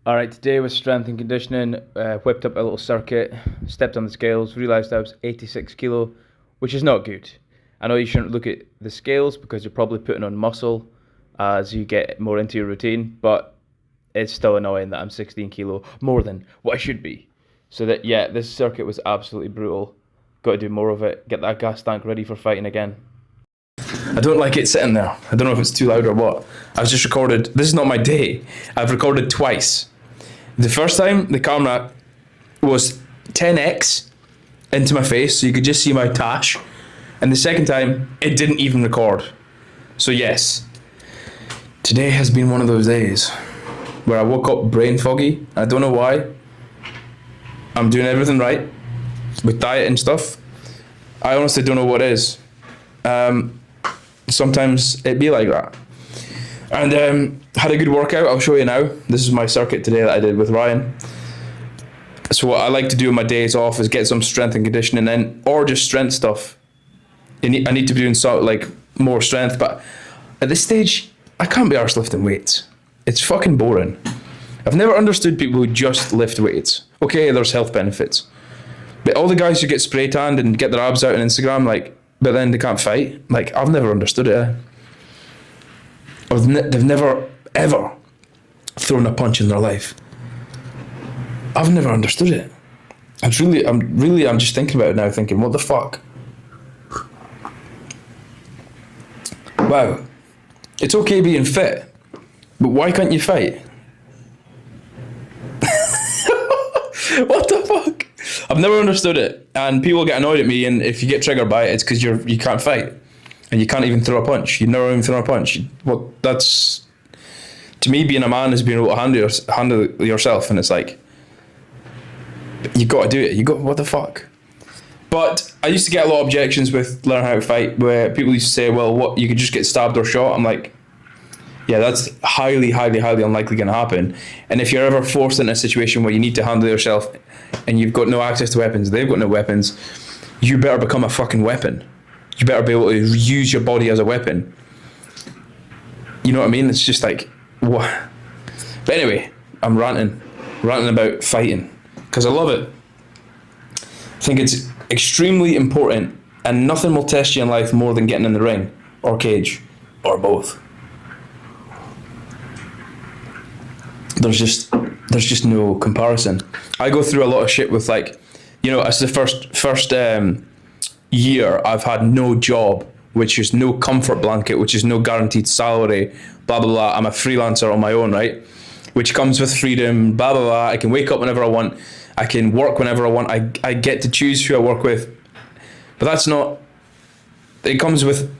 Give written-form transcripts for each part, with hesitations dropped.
All right, today was strength and conditioning. Whipped up a little circuit, stepped on the scales, realised I was 86 kilo, which is not good. I know you shouldn't look at the scales because you're probably putting on muscle as you get more into your routine, but it's still annoying that I'm 16 kilo more than what I should be. So that, yeah, this circuit was absolutely brutal. Got to do more of it, get that gas tank ready for fighting again. I don't like it sitting there. I don't know if it's too loud or what. I've just recorded, this is not my day. I've recorded twice. The first time, the camera was 10x into my face, so you could just see my tash. And the second time, it didn't even record. So yes, today has been one of those days where I woke up brain foggy. I don't know why. I'm doing everything right with diet and stuff. I honestly don't know what it is. Sometimes it be like that. And had a good workout. I'll show you now. This is my circuit today that I did with Ryan. So what I like to do on my days off is get some strength and conditioning in, or just strength stuff. I need to be doing like more strength, but at this stage, I can't be arsed lifting weights. It's fucking boring. I've never understood people who just lift weights. Okay, there's health benefits, but all the guys who get spray tanned and get their abs out on Instagram, like, but then they can't fight. Like, I've never understood it. Or they've never ever thrown a punch in their life. I've never understood it. I'm just thinking about it now, thinking, what the fuck? Wow, it's okay being fit, but why can't you fight? What the fuck? I've never understood it, and people get annoyed at me, and if you get triggered by it, it's because you can't fight, and you can't even throw a punch. You've never even thrown a punch. Well, that's, to me, being a man is being able to handle yourself, and it's like, you got to do it. What the fuck? But I used to get a lot of objections with learning how to fight, where people used to say, well, what, you could just get stabbed or shot. I'm like, yeah, that's highly, highly, highly unlikely going to happen. And if you're ever forced in a situation where you need to handle yourself and you've got no access to weapons, they've got no weapons, you better become a fucking weapon. You better be able to use your body as a weapon. You know what I mean? It's just like, what? But anyway, I'm ranting about fighting because I love it. I think it's extremely important, and nothing will test you in life more than getting in the ring or cage or both. There's just no comparison. I go through a lot of shit with, like, you know, as the first year I've had no job, which is no comfort blanket, which is no guaranteed salary, blah, blah, blah. I'm a freelancer on my own, right? Which comes with freedom, blah, blah, blah. I can wake up whenever I want. I can work whenever I want. I get to choose who I work with. But that's not, it comes with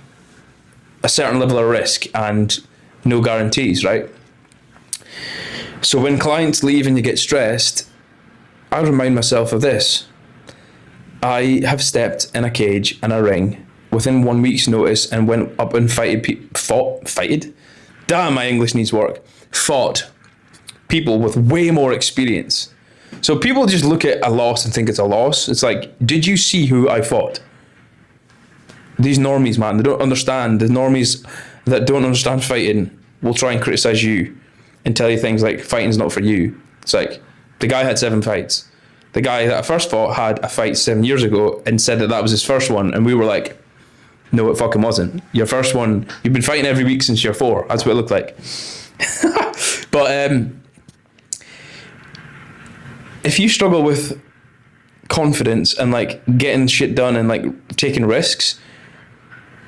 a certain level of risk and no guarantees, right? So when clients leave and you get stressed, I remind myself of this. I have stepped in a cage and a ring within 1 week's notice and went up and fighted? Damn, my English needs work. Fought people with way more experience. So people just look at a loss and think it's a loss. It's like, did you see who I fought? These normies, man, they don't understand. The normies that don't understand fighting will try and criticize you and tell you things like fighting's not for you. It's like, the guy had 7 fights. The guy that I first fought had a fight 7 years ago and said that was his first one, and we were like, no, it fucking wasn't. Your first one, you've been fighting every week since you're 4. That's what it looked like. But if you struggle with confidence and like getting shit done and like taking risks,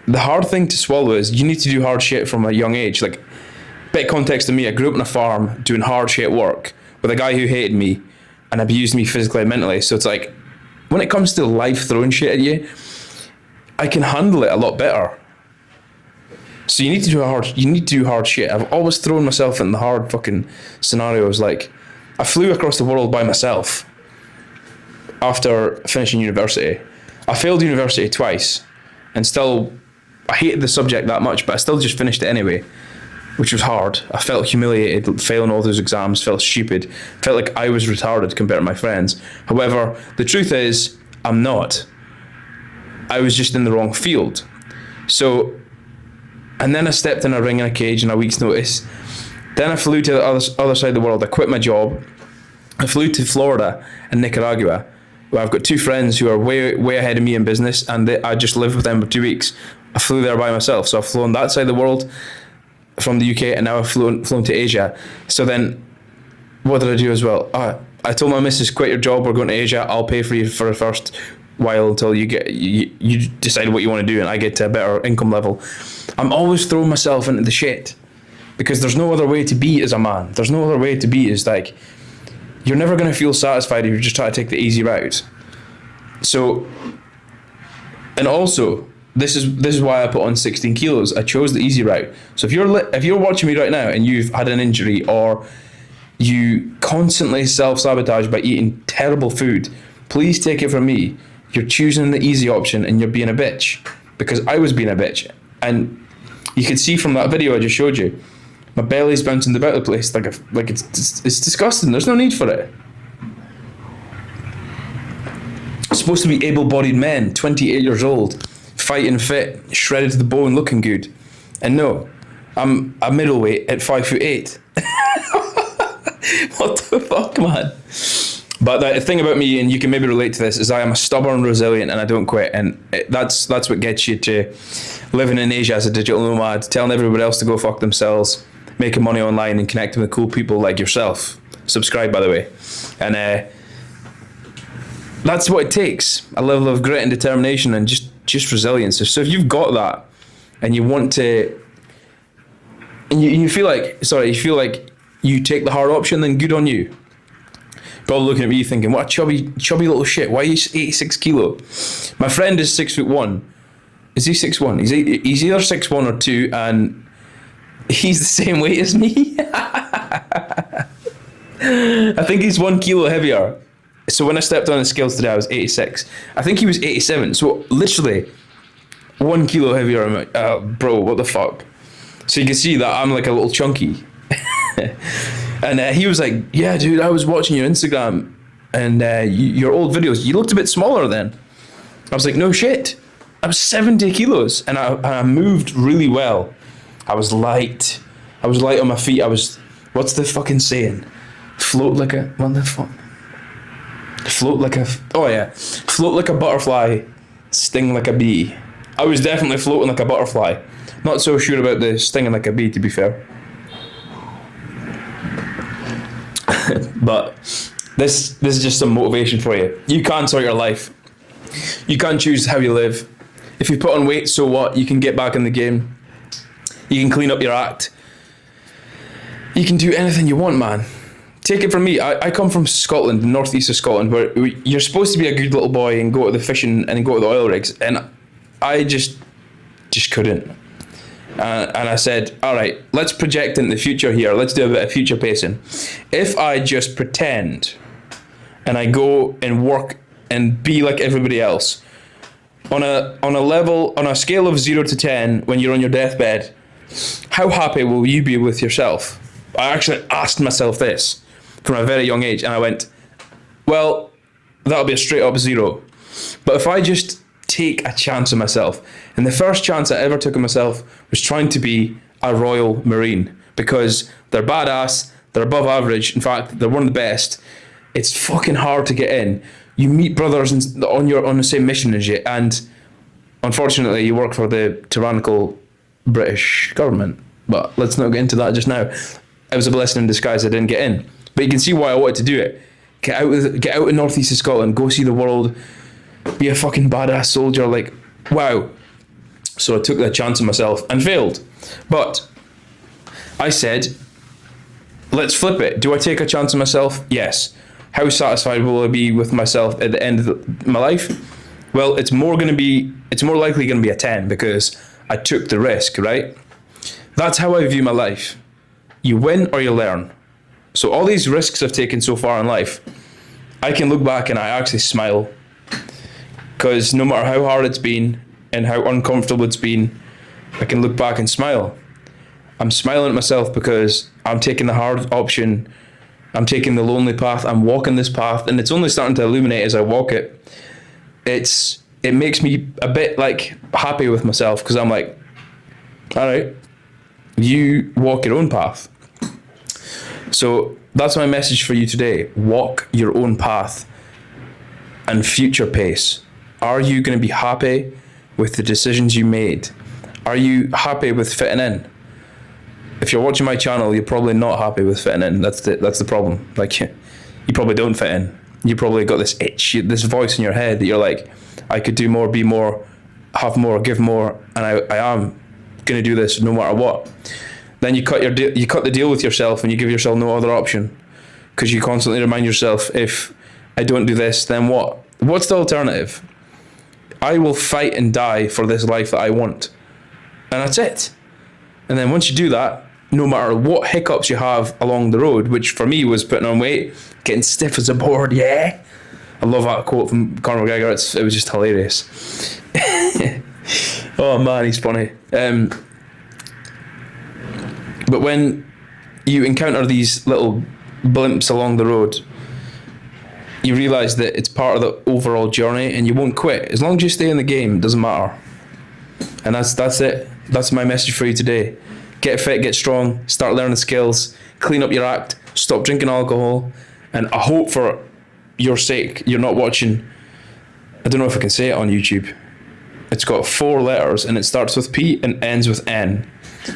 the hard thing to swallow is you need to do hard shit from a young age. Like, bit of context to me, I grew up on a farm doing hard shit work with a guy who hated me and abused me physically and mentally. So it's like, when it comes to life throwing shit at you, I can handle it a lot better. So you need to do hard shit. I've always thrown myself in the hard fucking scenarios. Like, I flew across the world by myself after finishing university. I failed university twice and still, I hated the subject that much, but I still just finished it anyway, which was hard. I felt humiliated failing all those exams, felt stupid, felt like I was retarded compared to my friends. However, the truth is, I'm not. I was just in the wrong field. So, and then I stepped in a ring in a cage in a week's notice, Then I flew to the other side of the world. I quit my job. I flew to Florida and Nicaragua, where I've got two friends who are way ahead of me in business, and I just lived with them for 2 weeks. I flew there by myself. So I've flown that side of the world from the UK, and now I've flown to Asia. So then, what did I do as well? I told my missus, quit your job, we're going to Asia. I'll pay for you for the first while until you decide what you want to do, and I get to a better income level. I'm always throwing myself into the shit because there's no other way to be as a man. There's no other way to be. Is like, you're never going to feel satisfied if you just try to take the easy route. So, and also, this is why I put on 16 kilos. I chose the easy route. So if you're watching me right now and you've had an injury, or you constantly self-sabotage by eating terrible food, please take it from me. You're choosing the easy option and you're being a bitch, because I was being a bitch. And you can see from that video I just showed you, my belly's bouncing about the place like it's disgusting. There's no need for it. It's supposed to be able-bodied men, 28 years old, fighting fit, shredded to the bone, looking good. And no, I'm a middleweight at 5'8". What the fuck, man? But the thing about me, and you can maybe relate to this, is I am a stubborn, resilient, and I don't quit. And that's what gets you to living in Asia as a digital nomad, telling everybody else to go fuck themselves, making money online, and connecting with cool people like yourself. Subscribe, by the way. And that's what it takes, a level of grit and determination and just resilience. So if you've got that and you want to, and you feel like you take the hard option, then good on you. Probably looking at me thinking, what a chubby little shit. Why are you 86 kilo? My friend is 6'1". Is he 6'1"? He's either 6'1" or 2, and he's the same weight as me. I think he's 1 kilo heavier. So when I stepped on the scales today, I was 86. I think he was 87. So literally 1 kilo heavier. I'm like, bro, what the fuck? So you can see that I'm like a little chunky. And he was like, yeah, dude, I was watching your Instagram and your old videos. You looked a bit smaller then. I was like, no shit. I was 70 kilos and I moved really well. I was light. I was light on my feet. What's the fucking saying? Float like a butterfly, sting like a bee. I was definitely floating like a butterfly. Not so sure about the stinging like a bee, to be fair. But this is just some motivation for you. You can sort your life. You can choose how you live. If you put on weight, so what? You can get back in the game. You can clean up your act. You can do anything you want, man. Take it from me. I come from Scotland, the northeast of Scotland, where you're supposed to be a good little boy and go to the fishing and go to the oil rigs, and I just couldn't. And I said, all right, let's project into the future here. Let's do a bit of future pacing. If I just pretend and I go and work and be like everybody else, on a scale of 0 to 10, when you're on your deathbed, how happy will you be with yourself? I actually asked myself this from a very young age, and I went, well, that'll be a straight up 0. But if I just take a chance on myself, and the first chance I ever took on myself was trying to be a Royal Marine, because they're badass, they're above average, in fact, they're one of the best. It's fucking hard to get in. You meet brothers on the same mission as you, and unfortunately you work for the tyrannical British government. But let's not get into that just now. It was a blessing in disguise I didn't get in. But you can see why I wanted to do it. Get out in northeast of Scotland, go see the world, be a fucking badass soldier, like, wow. So I took that chance on myself and failed. But I said, let's flip it. Do I take a chance on myself? Yes. How satisfied will I be with myself at the end of my life? Well, it's more likely going to be a 10, because I took the risk, right? That's how I view my life. You win or you learn. So all these risks I've taken so far in life, I can look back and I actually smile. Because no matter how hard it's been and how uncomfortable it's been, I can look back and smile. I'm smiling at myself because I'm taking the hard option. I'm taking the lonely path. I'm walking this path, and it's only starting to illuminate as I walk it. It makes me a bit like happy with myself, because I'm like, all right, you walk your own path. So that's my message for you today. Walk your own path and future pace. Are you going to be happy with the decisions you made? Are you happy with fitting in? If you're watching my channel, you're probably not happy with fitting in. That's the problem. Like, you probably don't fit in. You probably got this itch, this voice in your head that you're like, I could do more, be more, have more, give more, and I am going to do this no matter what. Then you cut the deal with yourself, and you give yourself no other option, because you constantly remind yourself, if I don't do this, then what? What's the alternative? I will fight and die for this life that I want, and that's it. And then once you do that, no matter what hiccups you have along the road, which for me was putting on weight, getting stiff as a board, yeah. I love that quote from Conor McGregor. It was just hilarious. Oh man, he's funny. But when you encounter these little blimps along the road, you realise that it's part of the overall journey, and you won't quit. As long as you stay in the game, it doesn't matter. And that's it. That's my message for you today. Get fit, get strong, start learning skills, clean up your act, stop drinking alcohol, and I hope for your sake you're not watching, I don't know if I can say it on YouTube. It's got 4 letters and it starts with P and ends with N,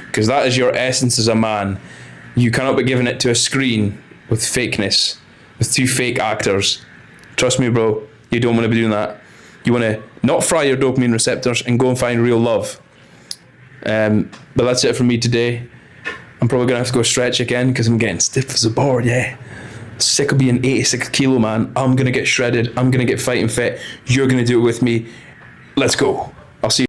because that is your essence as a man. You cannot be giving it to a screen with fakeness, with 2 fake actors. Trust me, bro, you don't want to be doing that. You want to not fry your dopamine receptors and go and find real love. But that's it from me today. I'm probably going to have to go stretch again because I'm getting stiff as a board, yeah. Sick of being 86 kilo, man. I'm going to get shredded. I'm going to get fighting fit. You're going to do it with me. Let's go. I'll see you.